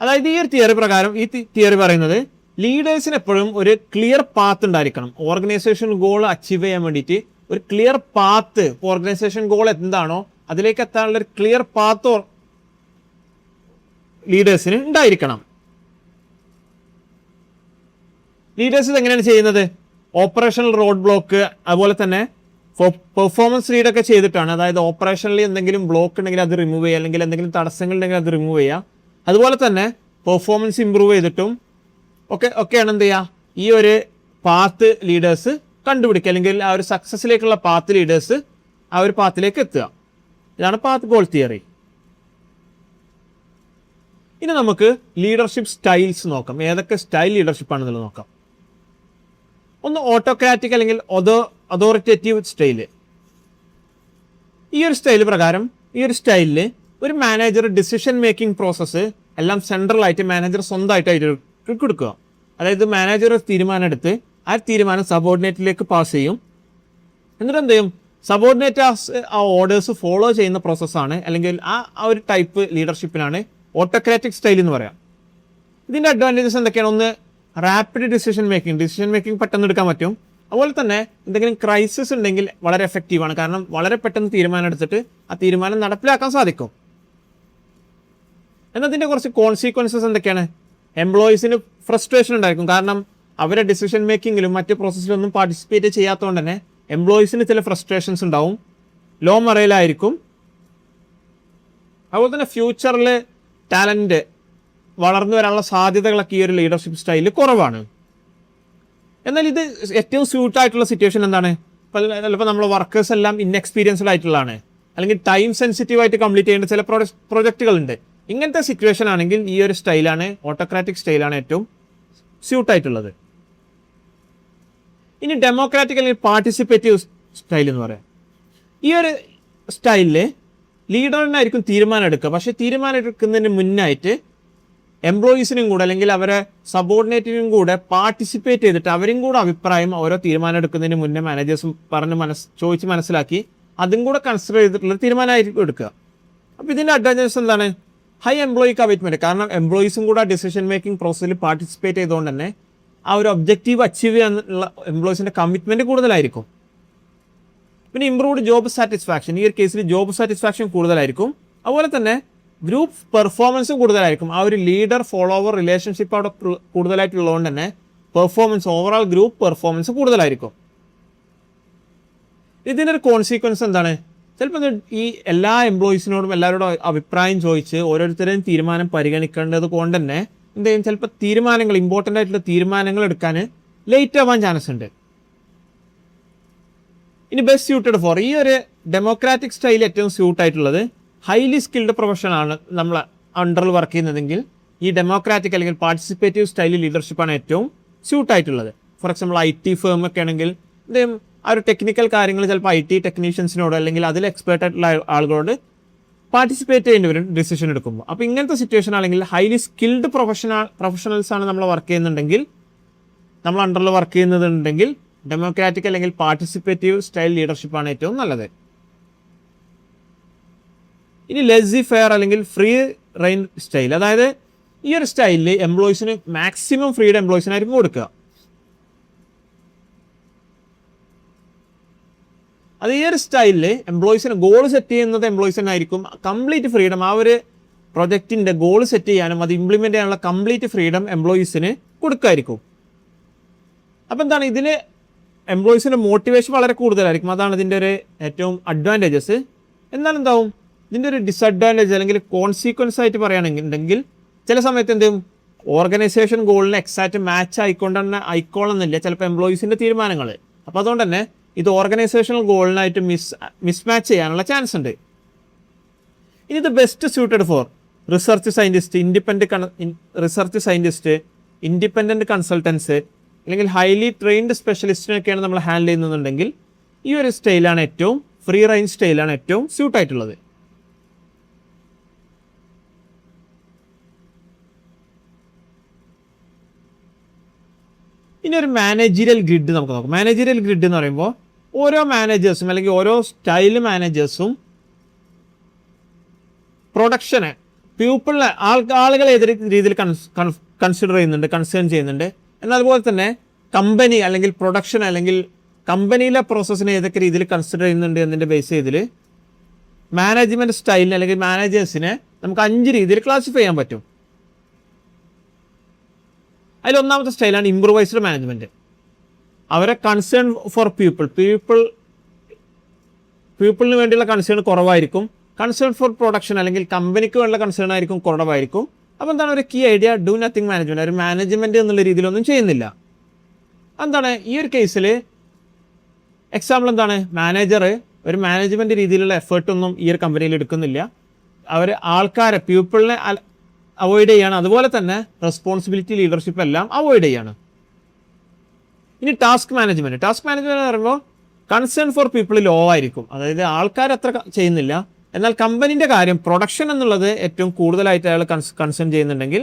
അതായത് ഈ ഒരു തിയറി പ്രകാരം ഈ തിയറി പറയുന്നത് ലീഡേഴ്സിന് എപ്പോഴും ഒരു ക്ലിയർ പാത്ത് ഉണ്ടായിരിക്കണം. ഓർഗനൈസേഷൻ ഗോൾ അച്ചീവ് ചെയ്യാൻ വേണ്ടിയിട്ട് ഒരു ക്ലിയർ പാത്ത്, ഓർഗനൈസേഷൻ ഗോൾ എന്താണോ അതിലേക്ക് എത്താനുള്ള ഒരു ക്ലിയർ പാത്ത് ലീഡേഴ്സിന് ഉണ്ടായിരിക്കണം. ലീഡേഴ്സ് ഇതെങ്ങനെയാണ് ചെയ്യുന്നത്? ഓപ്പറേഷണൽ റോഡ് ബ്ലോക്ക്, അതുപോലെ തന്നെ പെർഫോമൻസ് ലീഡൊക്കെ ചെയ്തിട്ടാണ്. അതായത് ഓപ്പറേഷനിൽ എന്തെങ്കിലും ബ്ലോക്ക് ഉണ്ടെങ്കിൽ അത് റിമൂവ് ചെയ്യുക, അല്ലെങ്കിൽ എന്തെങ്കിലും തടസ്സങ്ങൾ ഉണ്ടെങ്കിൽ അത് റിമൂവ് ചെയ്യുക. അതുപോലെ തന്നെ പെർഫോമൻസ് ഇമ്പ്രൂവ് ചെയ്തിട്ടും ഒക്കെയാണ് എന്ത് ചെയ്യുക, ഈ ഒരു പാത്ത് ലീഡേഴ്സ് കണ്ടുപിടിക്കുക, അല്ലെങ്കിൽ ആ ഒരു സക്സസ്സിലേക്കുള്ള പാത്ത് ലീഡേഴ്സ് ആ ഒരു പാത്തിലേക്ക് എത്തുക. ഇതാണ് പാത്ത് ഗോൾ തിയറി. ഇനി നമുക്ക് ലീഡർഷിപ്പ് സ്റ്റൈൽസ് നോക്കാം. ഏതൊക്കെ സ്റ്റൈൽ ലീഡർഷിപ്പ് ആണെന്നുള്ളത് നോക്കാം. ഒന്ന് ഓട്ടോക്രാറ്റിക് അല്ലെങ്കിൽ അതോറിറ്റേറ്റീവ് സ്റ്റൈല്. ഈ ഒരു സ്റ്റൈൽ പ്രകാരം ഈ ഒരു സ്റ്റൈലിൽ ഒരു മാനേജർ ഡിസിഷൻ മേക്കിംഗ് പ്രോസസ്സ് എല്ലാം സെൻട്രലായിട്ട് മാനേജർ സ്വന്തമായിട്ട് കൊടുക്കുക. അതായത് മാനേജർ തീരുമാനം എടുത്ത് ആ തീരുമാനം സബോർഡിനേറ്റിലേക്ക് പാസ് ചെയ്യും. എന്നിട്ട് എന്ത് ചെയ്യും, സബോർഡിനേറ്റ് ആ ഓർഡേഴ്സ് ഫോളോ ചെയ്യുന്ന പ്രോസസ്സാണ്, അല്ലെങ്കിൽ ആ ഒരു ടൈപ്പ് ലീഡർഷിപ്പിനാണ് ഓട്ടോക്രാറ്റിക് സ്റ്റൈൽ എന്ന് പറയാം. ഇതിൻ്റെ അഡ്വാൻറ്റേജസ് എന്തൊക്കെയാണ്? ഒന്ന്, റാപ്പിഡ് ഡിസിഷൻ മേക്കിംഗ് പെട്ടെന്ന് എടുക്കാൻ പറ്റും. അതുപോലെ തന്നെ എന്തെങ്കിലും ക്രൈസിസ് ഉണ്ടെങ്കിൽ വളരെ എഫക്റ്റീവാണ്, കാരണം വളരെ പെട്ടെന്ന് തീരുമാനം എടുത്തിട്ട് ആ തീരുമാനം നടപ്പിലാക്കാൻ സാധിക്കും. എന്നതിൻ്റെ കുറച്ച് കോൺസിക്വൻസസ് എന്തൊക്കെയാണ്? എംപ്ലോയീസിന് ഫ്രസ്ട്രേഷൻ ഉണ്ടായിരിക്കും. കാരണം അവരെ ഡിസിഷൻ മേക്കിങ്ങിലും മറ്റ് പ്രോസസ്സിലൊന്നും പാർട്ടിസിപ്പേറ്റ് ചെയ്യാത്തതുകൊണ്ട് തന്നെ എംപ്ലോയീസിന് ചില ഫ്രസ്ട്രേഷൻസ് ഉണ്ടാവും, ലോ മൊറയിലായിരിക്കും. അതുപോലെ തന്നെ ഫ്യൂച്ചറിൽ ടാലൻറ്റ് വളർന്നു വരാനുള്ള സാധ്യതകളൊക്കെ ഈ ഒരു ലീഡർഷിപ്പ് സ്റ്റൈലിൽ കുറവാണ്. എന്നാൽ ഇത് ഏറ്റവും സ്യൂട്ടായിട്ടുള്ള സിറ്റുവേഷൻ എന്താണ്? ചിലപ്പോൾ നമ്മൾ വർക്കേഴ്സ് എല്ലാം ഇൻഎക്സ്പീരിയൻസ്ഡ് ആയിട്ടുള്ളതാണ്, അല്ലെങ്കിൽ ടൈം സെൻസിറ്റീവ് ആയിട്ട് കംപ്ലീറ്റ് ചെയ്യേണ്ട ചില പ്രൊജക്റ്റുകളുണ്ട്. ഇങ്ങനത്തെ സിറ്റുവേഷൻ ആണെങ്കിൽ ഈ ഒരു സ്റ്റൈലാണ്, ഓട്ടോക്രാറ്റിക് സ്റ്റൈലാണ് ഏറ്റവും സ്യൂട്ടായിട്ടുള്ളത്. ഇനി ഡെമോക്രാറ്റിക് അല്ലെങ്കിൽ പാർട്ടിസിപ്പേറ്റീവ് സ്റ്റൈൽ എന്ന് പറയാം. ഈ ഒരു സ്റ്റൈലിൽ ലീഡറിനായിരിക്കും തീരുമാനം എടുക്കുക, പക്ഷേ തീരുമാനം എടുക്കുന്നതിന് മുന്നായിട്ട് എംപ്ലോയീസിനും കൂടെ അല്ലെങ്കിൽ അവരെ സബോർഡിനേറ്റിനും കൂടെ പാർട്ടിസിപ്പേറ്റ് ചെയ്തിട്ട് അവരും കൂടെ അഭിപ്രായം ഓരോ തീരുമാനം എടുക്കുന്നതിന് മുന്നേ മാനേജേഴ്സും ചോദിച്ച് മനസ്സിലാക്കി അതും കൂടെ കൺസിഡർ ചെയ്തിട്ടുള്ള തീരുമാനമായിരിക്കും എടുക്കുക. അപ്പോൾ ഇതിൻ്റെ അഡ്വാൻറ്റേജസ് എന്താണ്? High employee commitment. കാരണം എംപ്ലോയീസും കൂടെ ഡിസിഷൻ മേക്കിംഗ് പ്രോസസ്സിൽ പാർട്ടിസിപ്പേറ്റ് ചെയ്തുകൊണ്ട് തന്നെ ആ ഒരു ഒബ്ജക്റ്റീവ് അച്ചീവ് ചെയ്യാനുള്ള എംപ്ലോയീസിൻ്റെ കമ്മിറ്റ്മെൻറ്റ് കൂടുതലായിരിക്കും. പിന്നെ ഇംപ്രൂവ്ഡ് ജോബ് സാറ്റിസ്ഫാക്ഷൻ. ഈ ഒരു കേസിൽ ജോബ് സാറ്റിസ്ഫാക്ഷൻ കൂടുതലായിരിക്കും. അതുപോലെ തന്നെ ഗ്രൂപ്പ് പെർഫോമൻസും കൂടുതലായിരിക്കും. ആ ഒരു ലീഡർ ഫോളോവർ റിലേഷൻഷിപ്പ് അവിടെ കൂടുതലായിട്ടുള്ളതുകൊണ്ട് തന്നെ പെർഫോമൻസ്, ഓവറോൾ ഗ്രൂപ്പ് പെർഫോമൻസ് കൂടുതലായിരിക്കും. ഇതിൻ്റെ ഒരു കോൺസിക്വൻസ് എന്താണ്? ചിലപ്പോൾ ഈ എല്ലാ എംപ്ലോയീസിനോടും എല്ലാവരോടും അഭിപ്രായം ചോദിച്ച് ഓരോരുത്തരെയും തീരുമാനം പരിഗണിക്കേണ്ടത് കൊണ്ട് തന്നെ എന്ത് ചെയ്യും? ചിലപ്പോൾ തീരുമാനങ്ങൾ, ഇമ്പോർട്ടൻ്റ് ആയിട്ടുള്ള തീരുമാനങ്ങൾ എടുക്കാൻ ലേറ്റ് ആവാൻ ചാൻസ് ഉണ്ട്. ഇനി ബെസ്റ്റ് സ്യൂട്ടഡ് ഫോർ ഈ ഒരു ഡെമോക്രാറ്റിക് സ്റ്റൈൽ ഏറ്റവും സ്യൂട്ടായിട്ടുള്ളത് ഹൈലി സ്കിൽഡ് പ്രൊഫഷനാണ് നമ്മൾ അണ്ടറിൽ വർക്ക് ചെയ്യുന്നതെങ്കിൽ ഈ ഡെമോക്രാറ്റിക് അല്ലെങ്കിൽ പാർട്ടിസിപ്പേറ്റീവ് സ്റ്റൈൽ ലീഡർഷിപ്പാണ് ഏറ്റവും സ്യൂട്ടായിട്ടുള്ളത്. ഫോർ എക്സാമ്പിൾ IT ഫേം ഒക്കെ ആണെങ്കിൽ ആ ഒരു ടെക്നിക്കൽ കാര്യങ്ങൾ ചിലപ്പോൾ IT ടെക്നീഷ്യൻസിനോട് അല്ലെങ്കിൽ അതിൽ എക്സ്പേർട്ട് ആയിട്ടുള്ള ആളുകളോട് പാർട്ടിസിപ്പേറ്റ് ചെയ്യേണ്ടി വരും ഡിസിഷൻ എടുക്കുമ്പോൾ. അപ്പോൾ ഇങ്ങനത്തെ സിറ്റുവേഷൻ ആണെങ്കിൽ ഹൈലി സ്കിൽഡ് പ്രൊഫഷണൽസാണ് നമ്മൾ വർക്ക് ചെയ്യുന്നുണ്ടെങ്കിൽ, നമ്മൾ അണ്ടറിൽ വർക്ക് ചെയ്യുന്നുണ്ടെങ്കിൽ ഡെമോക്രാറ്റിക് അല്ലെങ്കിൽ പാർട്ടിസിപ്പേറ്റീവ് സ്റ്റൈൽ ലീഡർഷിപ്പാണ് ഏറ്റവും നല്ലത്. ഇനി ലെസി ഫെയർ അല്ലെങ്കിൽ ഫ്രീ റെയിൻ സ്റ്റൈൽ. അതായത് ഈ ഒരു സ്റ്റൈലിൽ എംപ്ലോയീസിന് മാക്സിമം ഫ്രീഡം എംപ്ലോയീസിനായിരിക്കും കൊടുക്കുക. അത് ഈ ഒരു സ്റ്റൈലിൽ എംപ്ലോയീസിന് ഗോൾ സെറ്റ് ചെയ്യുന്നത് എംപ്ലോയീസിനായിരിക്കും കംപ്ലീറ്റ് ഫ്രീഡം. ആ ഒരു പ്രൊജക്റ്റിൻ്റെ ഗോൾ സെറ്റ് ചെയ്യാനും അത് ഇംപ്ലിമെൻ്റ് ചെയ്യാനുള്ള കംപ്ലീറ്റ് ഫ്രീഡം എംപ്ലോയീസിന് കൊടുക്കുമായിരിക്കും. അപ്പോൾ എന്താണ് ഇതിൽ എംപ്ലോയീസിൻ്റെ മോട്ടിവേഷൻ വളരെ കൂടുതലായിരിക്കും. അതാണ് ഇതിൻ്റെ ഒരു ഏറ്റവും അഡ്വാൻറ്റേജസ്. എന്നാൽ എന്താവും ഇതിൻ്റെ ഒരു ഡിസഡ്വാൻറ്റേജ് അല്ലെങ്കിൽ കോൺസിക്വൻസ് ആയിട്ട് പറയുകയാണെന്നുണ്ടെങ്കിൽ ചില സമയത്ത് എന്തും ഓർഗനൈസേഷൻ ഗോളിന് എക്സാക്റ്റ് മാച്ച് ആയിക്കോളണമെന്നില്ല ചിലപ്പോൾ എംപ്ലോയീസിൻ്റെ തീരുമാനങ്ങൾ. അപ്പോൾ അതുകൊണ്ട് തന്നെ ഇത് ഓർഗനൈസേഷണൽ ഗോളിനായിട്ട് മിസ്മാച്ച് ചെയ്യാനുള്ള ചാൻസ് ഉണ്ട്. ഇനി ഇത് best suited for research scientist, independent consultants അല്ലെങ്കിൽ ഹൈലി ട്രെയിൻഡ് സ്പെഷ്യലിസ്റ്റിനൊക്കെയാണ് നമ്മൾ ഹാൻഡിൽ ചെയ്യുന്നുണ്ടെങ്കിൽ ഈ ഒരു സ്റ്റൈലാണ് ഏറ്റവും ഫ്രീ റേഞ്ച് സ്റ്റൈലാണ് ഏറ്റവും സ്യൂട്ടായിട്ടുള്ളത്. ഇനി ഒരു മാനേജീരിയൽ ഗ്രിഡ് നമുക്ക് നോക്കാം. മാനേജീരിയൽ ഗ്രിഡ് എന്ന് പറയുമ്പോൾ ഓരോ മാനേജേഴ്സും അല്ലെങ്കിൽ ഓരോ സ്റ്റൈൽ മാനേജേഴ്സും പ്രൊഡക്ഷനെ, പീപ്പിളിനെ, ആളുകളെ ഏത് രീതിയിൽ കൺസിഡർ ചെയ്യുന്നുണ്ട്, കൺസേൺ ചെയ്യുന്നുണ്ട്. എന്നാൽ അതുപോലെ തന്നെ കമ്പനി അല്ലെങ്കിൽ പ്രൊഡക്ഷൻ അല്ലെങ്കിൽ കമ്പനിയിലെ പ്രോസസ്സിനെ ഏതൊക്കെ രീതിയിൽ കൺസിഡർ ചെയ്യുന്നുണ്ട് എന്നതിൻ്റെ ബേസ് ചെയ്തിൽ മാനേജ്മെൻറ്റ് സ്റ്റൈലിനെ അല്ലെങ്കിൽ മാനേജേഴ്സിനെ നമുക്ക് 5 രീതിയിൽ ക്ലാസിഫൈ ചെയ്യാൻ പറ്റും. അതിലൊന്നാമത്തെ സ്റ്റൈലാണ് ഇംപ്രൂവൈസ്ഡ് മാനേജ്മെൻറ്റ്. അവരെ കൺസേൺ ഫോർ പീപ്പിളിന് വേണ്ടിയുള്ള കൺസേൺ കുറവായിരിക്കും. കൺസേൺ ഫോർ പ്രൊഡക്ഷൻ അല്ലെങ്കിൽ കമ്പനിക്ക് വേണ്ടിയുള്ള കൺസേൺ ആയിരിക്കും കുറവായിരിക്കും. അപ്പോൾ എന്താണ് ഒരു key idea? Do nothing management. ഒരു മാനേജ്മെൻറ്റ് എന്നുള്ള രീതിയിലൊന്നും ചെയ്യുന്നില്ല. എന്താണ് ഈ ഒരു കേസിൽ എക്സാമ്പിൾ എന്താണ്? മാനേജർ ഒരു മാനേജ്മെൻറ്റ് രീതിയിലുള്ള എഫേർട്ടൊന്നും ഈ ഒരു കമ്പനിയിൽ എടുക്കുന്നില്ല. അവർ ആൾക്കാരെ, പീപ്പിളിനെ അവോയ്ഡ് ചെയ്യാണ്. അതുപോലെ തന്നെ റെസ്പോൺസിബിലിറ്റി, ലീഡർഷിപ്പ് എല്ലാം അവോയ്ഡ് ചെയ്യാണ്. ഇനി ടാസ്ക് മാനേജ്മെൻറ്റ് എന്ന് പറയുമ്പോൾ കൺസേൺ ഫോർ പീപ്പിൾ ലോ ആയിരിക്കും. അതായത് ആൾക്കാർ അത്ര ചെയ്യുന്നില്ല. എന്നാൽ കമ്പനീൻ്റെ കാര്യം, പ്രൊഡക്ഷൻ എന്നുള്ളത് ഏറ്റവും കൂടുതലായിട്ട് അയാൾ കൺസേൺ ചെയ്യുന്നുണ്ടെങ്കിൽ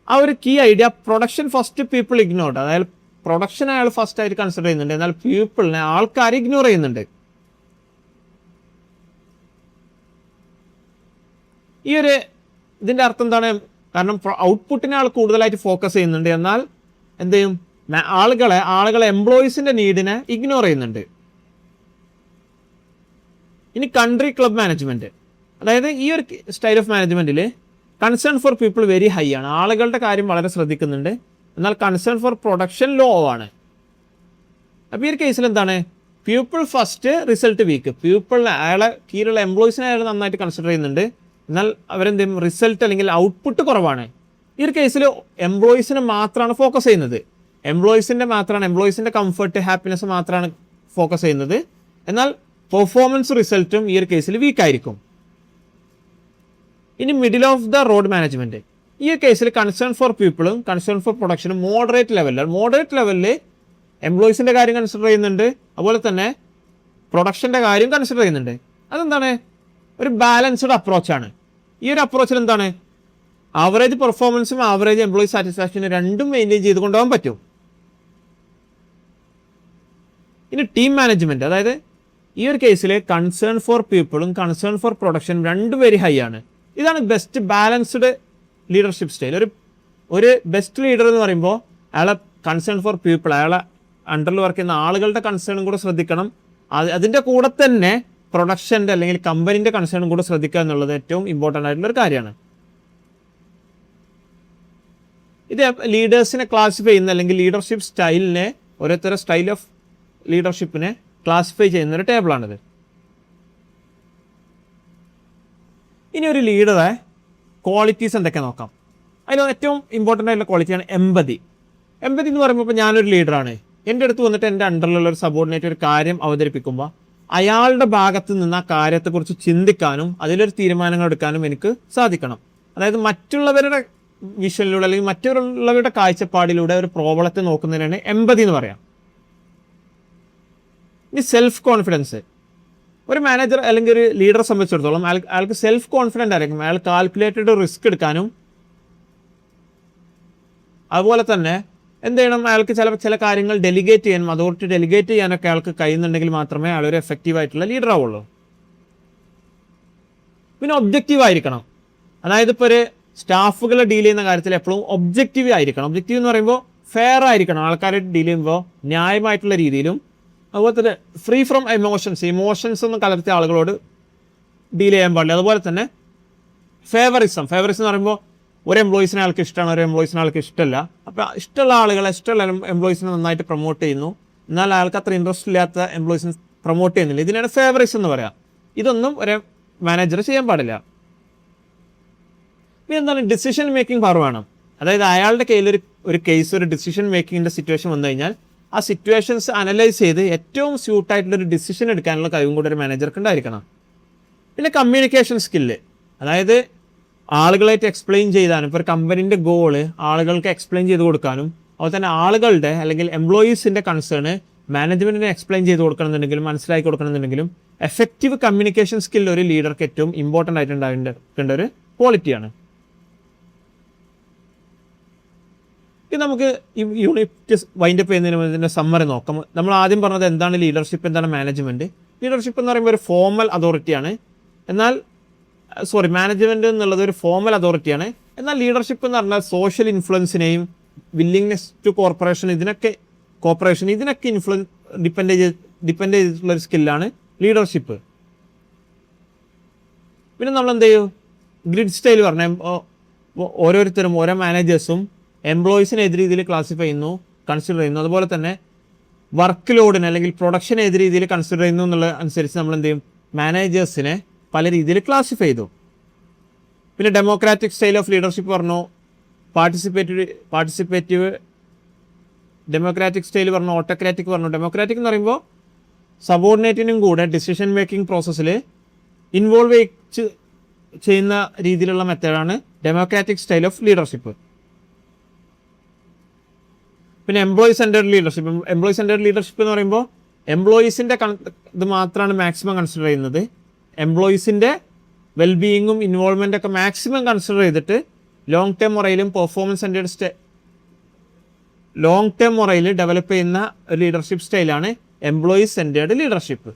ആ ഒരു key idea production first, people ignored. അതായത് പ്രൊഡക്ഷൻ അയാൾ ഫസ്റ്റ് ആയിട്ട് കൺസിഡർ ചെയ്യുന്നുണ്ട്, എന്നാൽ പീപ്പിളിനെ, ആൾക്കാർ ഇഗ്നോർ ചെയ്യുന്നുണ്ട്. ഈ ഒരു ഇതിൻ്റെ അർത്ഥം എന്താണ്? കാരണം ഔട്ട്പുട്ടിനെ ആൾ കൂടുതലായിട്ട് ഫോക്കസ് ചെയ്യുന്നുണ്ട്, എന്നാൽ എന്ത് ചെയ്യും? ആളുകളെ എംപ്ലോയീസിൻ്റെ നീഡിനെ ഇഗ്നോർ ചെയ്യുന്നുണ്ട്. ഇനി കൺട്രി ക്ലബ് മാനേജ്മെൻറ്റ്. അതായത് ഈ ഒരു സ്റ്റൈൽ ഓഫ് മാനേജ്മെൻറ്റിൽ concern for people very high ആണ്, ആളുകളുടെ കാര്യം വളരെ ശ്രദ്ധിക്കുന്നുണ്ട്. എന്നാൽ കൺസേൺ ഫോർ പ്രൊഡക്ഷൻ ലോ ആണ്. അപ്പോൾ ഈ ഒരു കേസിൽ എന്താണ്, people first result weak. People അയാളെ കീഴിലുള്ള എംപ്ലോയീസിനെ അയാൾ നന്നായിട്ട് കൺസിഡർ ചെയ്യുന്നുണ്ട്, എന്നാൽ അവരെന്ത് ചെയ്യും, റിസൾട്ട് അല്ലെങ്കിൽ ഔട്ട്പുട്ട് കുറവാണ്. ഈ ഒരു കേസിൽ എംപ്ലോയീസിനെ മാത്രമാണ് ഫോക്കസ് ചെയ്യുന്നത്, എംപ്ലോയീസിൻ്റെ കംഫർട്ട് ഹാപ്പിനെസ് മാത്രമാണ് ഫോക്കസ് ചെയ്യുന്നത്. എന്നാൽ പെർഫോമൻസ് റിസൾട്ടും ഈ ഒരു കേസിൽ വീക്കായിരിക്കും. ഇനി middle of the road management, ഈ ഒരു കേസിൽ കൺസേൺ ഫോർ പീപ്പിളും കൺസേൺ ഫോർ പ്രൊഡക്ഷനും മോഡറേറ്റ് ലെവലിൽ എംപ്ലോയീസിൻ്റെ കാര്യം കൺസിഡർ ചെയ്യുന്നുണ്ട്, അതുപോലെ തന്നെ പ്രൊഡക്ഷൻ്റെ കാര്യം കൺസിഡർ ചെയ്യുന്നുണ്ട്. അതെന്താണ്, ഒരു ബാലൻസ്ഡ് അപ്രോച്ചാണ്. ഈ ഒരു അപ്രോച്ചിൽ എന്താണ്, ആവറേജ് പെർഫോമൻസും ആവറേജ് എംപ്ലോയി സാറ്റിസ്ഫാക്ഷനും രണ്ടും മെയിൻറ്റെയിൻ ചെയ്ത് കൊണ്ടുപോകാൻ പറ്റും. ഇനി ടീം മാനേജ്മെൻറ്റ്, അതായത് ഈ ഒരു കേസിൽ കൺസേൺ ഫോർ പീപ്പിളും കൺസേൺ ഫോർ പ്രൊഡക്ഷനും രണ്ടും വെരി ഹൈ ആണ്. ഇതാണ് ബെസ്റ്റ് ബാലൻസ്ഡ് ലീഡർഷിപ്പ് സ്റ്റൈൽ. ഒരു ബെസ്റ്റ് ലീഡർ എന്ന് പറയുമ്പോൾ അയാളെ കൺസേൺ ഫോർ പീപ്പിൾ, അയാളെ അണ്ടറിൽ വർക്ക് ചെയ്യുന്ന ആളുകളുടെ കൺസേണും കൂടെ ശ്രദ്ധിക്കണം. അതിൻ്റെ കൂടെ തന്നെ പ്രൊഡക്ഷൻ്റെ അല്ലെങ്കിൽ കമ്പനീൻ്റെ കൺസേണും കൂടെ ശ്രദ്ധിക്കുക എന്നുള്ളത് ഏറ്റവും ഇമ്പോർട്ടൻ്റ് ആയിട്ടുള്ള ഒരു കാര്യമാണ്. ഇത് ലീഡേഴ്സിനെ ക്ലാസിഫൈ ചെയ്യുന്ന അല്ലെങ്കിൽ ലീഡർഷിപ്പ് സ്റ്റൈലിനെ, ഓരോരുത്തരുടെ സ്റ്റൈൽ ഓഫ് ലീഡർഷിപ്പിനെ ക്ലാസിഫൈ ചെയ്യുന്ന ഒരു ടേബിളാണിത്. ഇനി ഒരു ലീഡറെ ക്വാളിറ്റീസ് എന്തൊക്കെ നോക്കാം. അതിൽ ഏറ്റവും ഇമ്പോർട്ടൻ്റ് ആയിട്ടുള്ള ക്വാളിറ്റിയാണ് എമ്പതി എന്ന് പറയുമ്പോൾ, ഇപ്പോൾ ഞാനൊരു ലീഡറാണ്, എൻ്റെ അടുത്ത് വന്നിട്ട് എൻ്റെ അണ്ടറിലുള്ള ഒരു സബോർഡിനേറ്റ് ഒരു കാര്യം അവതരിപ്പിക്കുമ്പോൾ അയാളുടെ ഭാഗത്ത് നിന്ന് ആ കാര്യത്തെക്കുറിച്ച് ചിന്തിക്കാനും അതിലൊരു തീരുമാനങ്ങൾ എടുക്കാനും എനിക്ക് സാധിക്കണം. അതായത് മറ്റുള്ളവരുടെ വിഷനിലൂടെ അല്ലെങ്കിൽ മറ്റുള്ളവരുടെ കാഴ്ചപ്പാടിലൂടെ ഒരു പ്രോബ്ലത്തെ നോക്കുന്നതിനാണ് എമ്പതി എന്ന് പറയാം. ഇനി സെൽഫ് കോൺഫിഡൻസ്, ഒരു മാനേജർ അല്ലെങ്കിൽ ഒരു ലീഡറെ സംബന്ധിച്ചിടത്തോളം അയാൾക്ക് സെൽഫ് കോൺഫിഡൻ്റ് ആയിരിക്കും. അയാൾ കാൽക്കുലേറ്റഡ് റിസ്ക് എടുക്കാനും അതുപോലെ തന്നെ എന്ത് ചെയ്യണം, അയാൾക്ക് ചില കാര്യങ്ങൾ ഡെലിഗേറ്റ് ചെയ്യാനും അതോറിറ്റി ഡെലിഗേറ്റ് ചെയ്യാനൊക്കെ അയാൾക്ക് കഴിയുന്നുണ്ടെങ്കിൽ മാത്രമേ അയാൾ ഒരു എഫക്റ്റീവ് ആയിട്ടുള്ള ലീഡർ ആവുള്ളൂ. പിന്നെ ഒബ്ജക്റ്റീവ് ആയിരിക്കണം. അതായത് ഇപ്പോൾ ഒരു സ്റ്റാഫുകളെ ഡീൽ ചെയ്യുന്ന കാര്യത്തിൽ എപ്പോഴും ഒബ്ജക്റ്റീവ് ആയിരിക്കണം. ഒബ്ജക്റ്റീവ് എന്ന് പറയുമ്പോൾ ഫെയർ ആയിരിക്കണം, ആൾക്കാരെ ഡീൽ ചെയ്യുമ്പോൾ ന്യായമായിട്ടുള്ള രീതിയിലും. അതുപോലെ തന്നെ ഫ്രീ ഫ്രം ഇമോഷൻസ് ഒന്നും കലർത്തിയ ആളുകളോട് ഡീൽ ചെയ്യാൻ പാടില്ല. അതുപോലെ തന്നെ ഫേവറിസം എന്ന് പറയുമ്പോൾ ഒരു എംപ്ലോയീസിനെ ആൾക്ക് ഇഷ്ടമാണ്, ഒരു എംപ്ലോയീസിനെ ആൾക്ക് ഇഷ്ടമല്ല. അപ്പോൾ ഇഷ്ടമുള്ള എംപ്ലോയീസിനെ നന്നായിട്ട് പ്രൊമോട്ട് ചെയ്യുന്നു, എന്നാൽ അയാൾക്ക് അത്ര ഇൻട്രസ്റ്റ് ഇല്ലാത്ത എംപ്ലോയീസിനെ പ്രൊമോട്ട് ചെയ്യുന്നില്ല. ഇതിനാണ് ഫേവറിസം എന്ന് പറയാം. ഇതൊന്നും ഒരു മാനേജർ ചെയ്യാൻ പാടില്ല. പിന്നെ എന്താണ്, ഡിസിഷൻ മേക്കിംഗ് പവർ വേണം. അതായത് അയാളുടെ കയ്യിൽ ഒരു കേസ്, ഒരു ഡിസിഷൻ മേക്കിങ്ങിൻ്റെ സിറ്റുവേഷൻ വന്നു കഴിഞ്ഞാൽ ആ സിറ്റുവേഷൻസ് അനലൈസ് ചെയ്ത് ഏറ്റവും സ്യൂട്ടായിട്ടുള്ളൊരു ഡിസിഷൻ എടുക്കാനുള്ള കഴിവും കൂടെ ഒരു മാനേജർക്ക് ഉണ്ടായിരിക്കണം. പിന്നെ കമ്മ്യൂണിക്കേഷൻ സ്കില്ല്, അതായത് ആളുകളായിട്ട് എക്സ്പ്ലെയിൻ ചെയ്താനും, ഇപ്പോൾ ഒരു കമ്പനീൻ്റെ ഗോള് ആളുകൾക്ക് എക്സ്പ്ലെയിൻ ചെയ്ത് കൊടുക്കാനും, അതുപോലെ തന്നെ ആളുകളുടെ അല്ലെങ്കിൽ എംപ്ലോയീസിൻ്റെ കൺസേൺ മാനേജ്മെൻറ്റിനെ എക്സ്പ്ലെയിൻ ചെയ്ത് കൊടുക്കണമെന്നുണ്ടെങ്കിലും മനസ്സിലാക്കി കൊടുക്കണമെന്നുണ്ടെങ്കിലും എഫക്റ്റീവ് കമ്മ്യൂണിക്കേഷൻ സ്കില്ല് ഒരു ലീഡർക്ക് ഏറ്റവും ഇമ്പോർട്ടൻ്റ് ആയിട്ട് ഉണ്ടാകേണ്ട ഒരു ക്വാളിറ്റിയാണ്. ഇത് നമുക്ക് ഈ യൂണിറ്റ് വൈൻഡപ്പ് ചെയ്യുന്നതിന് ഇതിൻ്റെ സമ്മറി നോക്കാം. നമ്മൾ ആദ്യം പറഞ്ഞത് എന്താണ് ലീഡർഷിപ്പ്, എന്താണ് മാനേജ്മെൻറ്റ്. ലീഡർഷിപ്പ് എന്ന് പറയുമ്പോൾ ഒരു ഫോർമൽ അതോറിറ്റിയാണ്, മാനേജ്മെൻറ്റ് എന്നുള്ളത് ഒരു ഫോർമൽ അതോറിറ്റിയാണ്. എന്നാൽ ലീഡർഷിപ്പ് എന്ന് പറഞ്ഞാൽ സോഷ്യൽ ഇൻഫ്ലുവൻസിനെയും വില്ലിങ്നെസ് ടു കോർപ്പറേഷൻ ഇതിനൊക്കെ ഡിപ്പെൻഡ് ചെയ്തിട്ടുള്ളൊരു സ്കില്ലാണ് ലീഡർഷിപ്പ്. പിന്നെ നമ്മൾ എന്ത് ചെയ്യും, ഗ്രിഡ് സ്റ്റൈൽ പറഞ്ഞാൽ ഓരോരുത്തരും ഓരോ മാനേജേഴ്സും എംപ്ലോയീസിനെ ഏത് രീതിയിൽ ക്ലാസിഫൈ ചെയ്യുന്നു, കൺസിഡർ ചെയ്യുന്നു, അതുപോലെ തന്നെ വർക്ക് ലോഡിന് അല്ലെങ്കിൽ പ്രൊഡക്ഷൻ ഏത് രീതിയിൽ കൺസിഡർ ചെയ്യുന്നു എന്നുള്ള അനുസരിച്ച് നമ്മൾ എന്ത് ചെയ്യും, മാനേജേഴ്സിനെ പല രീതിയിൽ ക്ലാസിഫൈ ചെയ്തു. പിന്നെ ഡെമോക്രാറ്റിക് സ്റ്റൈൽ ഓഫ് ലീഡർഷിപ്പ് പറഞ്ഞു, പാർട്ടിസിപ്പേറ്റീവ് ഡെമോക്രാറ്റിക് സ്റ്റൈൽ പറഞ്ഞു, ഓട്ടോക്രാറ്റിക് പറഞ്ഞു. ഡെമോക്രാറ്റിക് എന്ന് പറയുമ്പോൾ സബോർഡിനേറ്റിനും കൂടെ ഡിസിഷൻ മേക്കിംഗ് പ്രോസസ്സിൽ ഇൻവോൾവ് ചെയ്യുന്ന രീതിയിലുള്ള മെത്തേഡാണ് ഡെമോക്രാറ്റിക് സ്റ്റൈൽ ഓഫ് ലീഡർഷിപ്പ്. പിന്നെ എംപ്ലോയി സെൻറ്റേർഡ് ലീഡർഷിപ്പ് എന്ന് പറയുമ്പോൾ എംപ്ലോയീസിൻ്റെ ഇത് മാത്രമാണ് മാക്സിമം കൺസിഡർ ചെയ്യുന്നത്. എംപ്ലോയീസിൻ്റെ വെൽബീയിങ്ങും ഇൻവോൾവ്മെൻ്റൊക്കെ മാക്സിമം കൺസിഡർ ചെയ്തിട്ട് ലോങ് ടേം മൊറയിൽ ഡെവലപ്പ് ചെയ്യുന്ന ഒരു ലീഡർഷിപ്പ് സ്റ്റൈലാണ് എംപ്ലോയി സെൻറ്റേർഡ് ലീഡർഷിപ്പ്.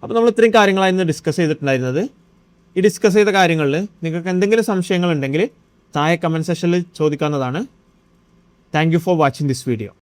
അപ്പോൾ നമ്മൾ ഇത്രയും കാര്യങ്ങളായിരുന്നു ഡിസ്കസ് ചെയ്തിട്ടുണ്ടായിരുന്നത്. ഈ ഡിസ്കസ് ചെയ്ത കാര്യങ്ങളിൽ നിങ്ങൾക്ക് എന്തെങ്കിലും സംശയങ്ങളുണ്ടെങ്കിൽ താഴെ കമൻറ്റ് സെക്ഷനിൽ ചോദിക്കാവുന്നതാണ്. Thank you for watching this video.